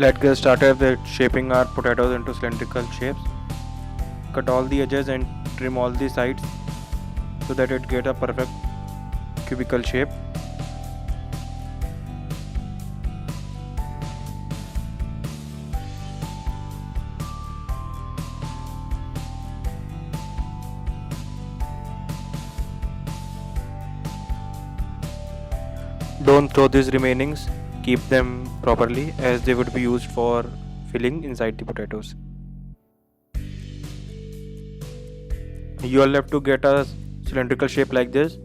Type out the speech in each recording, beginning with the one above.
Let's get started with shaping our potatoes into cylindrical shapes. Cut all the edges and trim all the sides so that it gets a perfect cubical shape. Don't throw these remainings, keep them properly as they would be used for filling inside the potatoes. You all have to get a cylindrical shape like this.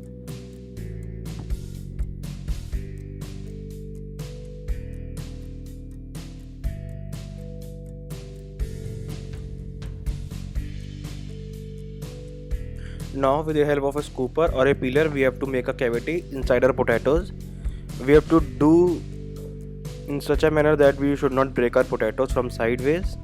Now with the help of a scooper or a peeler, we have to make a cavity inside our potatoes. We have to do in such a manner that we should not break our potatoes from sideways.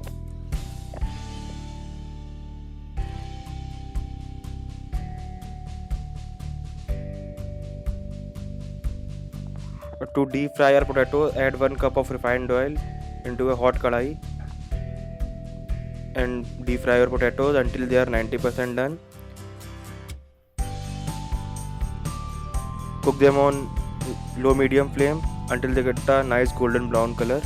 To deep fry our potato, add 1 cup of refined oil into a hot kadai and deep fry your potatoes until they are 90% done. Cook them on low medium flame until they get a nice golden brown color.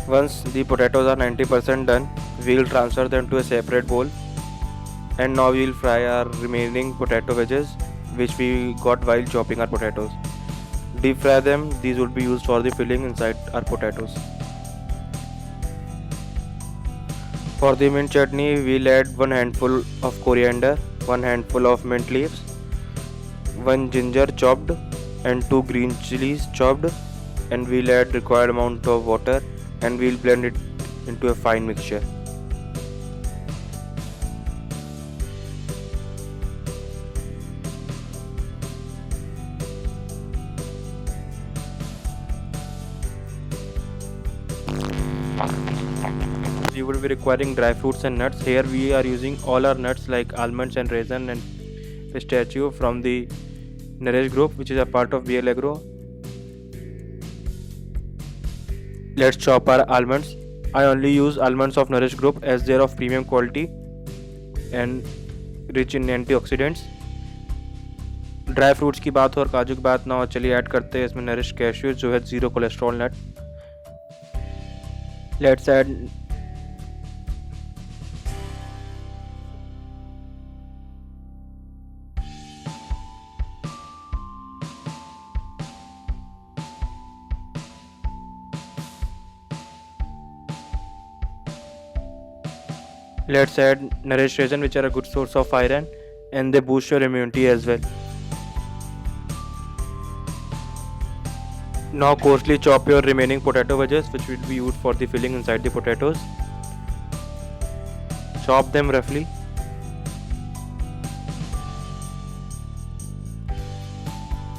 Once the potatoes are 90% done, we will transfer them to a separate bowl, and now we will fry our remaining potato wedges which we got while chopping our potatoes. Deep fry them, these will be used for the filling inside our potatoes. For the mint chutney, we'll add 1 handful of coriander, 1 handful of mint leaves, 1 ginger chopped and 2 green chilies chopped, and we'll add required amount of water and we'll blend it into a fine mixture. We would be requiring dry fruits and nuts. Here we are using all our nuts like almonds and raisin and pistachio from the Naresh group, which is a part of BL Agro. Let's chop our almonds. I only use almonds of Naresh group as they are of premium quality and rich in antioxidants. Dry fruits की बात हो और काजू की बात ना हो, चलिए ऐड करते हैं इसमें नरिश कैश्यूज जो है 0 cholesterol nut. Let's add Nourish raisin, which are a good source of iron and they boost your immunity as well. Now coarsely chop your remaining potato wedges which will be used for the filling inside the potatoes. Chop them roughly.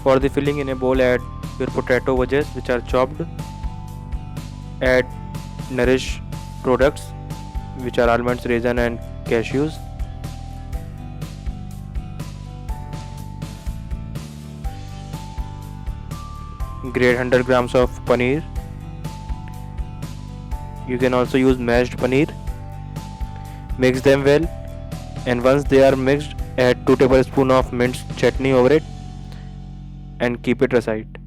For the filling in a bowl, add your potato wedges which are chopped. Add Nourish products which are almonds, raisin and cashews. Grate 100 grams of paneer. You can also use mashed paneer. Mix them well, and once they are mixed, add 2 tablespoons of mint chutney over it and keep it aside.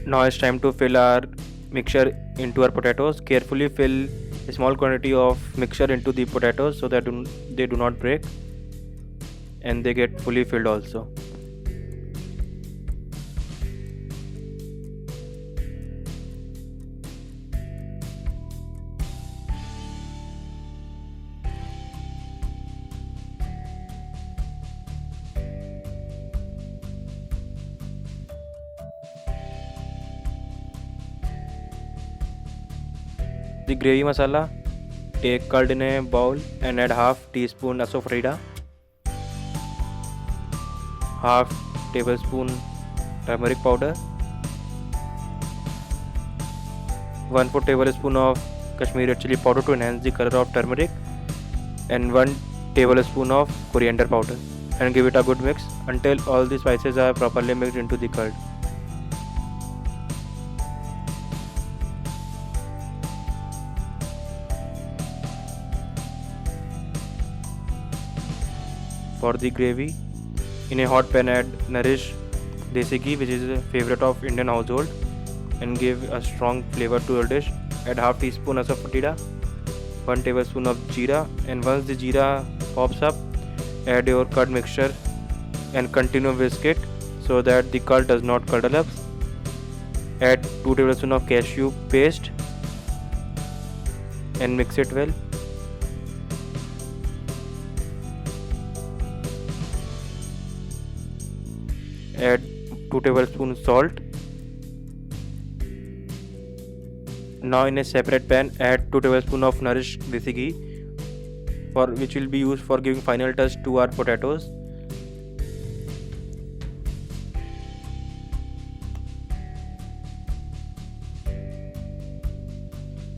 Now it's time to fill our mixture into our potatoes. Carefully fill a small quantity of mixture into the potatoes so that they do not break and they get fully filled also. The gravy masala, take curd in a bowl and add half teaspoon asafoetida, half tablespoon turmeric powder, 1/4 tablespoon of Kashmiri red chili powder to enhance the color of turmeric, and 1 tablespoon of coriander powder, and give it a good mix until all the spices are properly mixed into the curd. For the gravy, in a hot pan add Nourish Desi ghee, which is a favorite of Indian household, and give a strong flavor to your dish. Add half teaspoon of fatida, 1 tablespoon of jeera, and once the jeera pops up, add your curd mixture and continue whisk it so that the curd does not curdle up. Add 2 tablespoons of cashew paste and mix it well. Add 2 tablespoons salt. Now in a separate pan add 2 tablespoons of Nourish Desi ghee, for which will be used for giving final touch to our potatoes.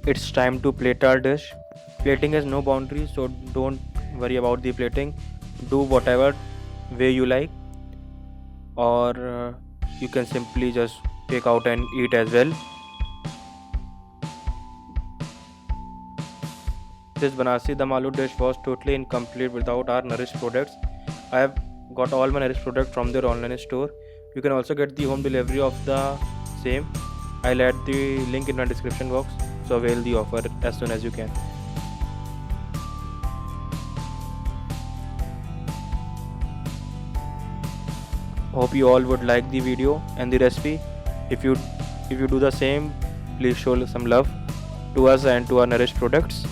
It's time to plate our dish. Plating has no boundaries, so don't worry about the plating. Do whatever way you like, or you can simply just take out and eat as well. This Banarsi Dum Aloo dish was totally incomplete without our Nourish products. I have got all my Nourish products from their online store. You can also get the home delivery of the same. I'll add the link in my description box, so avail the offer as soon as you can. Hope you all would like the video and the recipe. If you do the same, please show some love to us and to our Nourish products.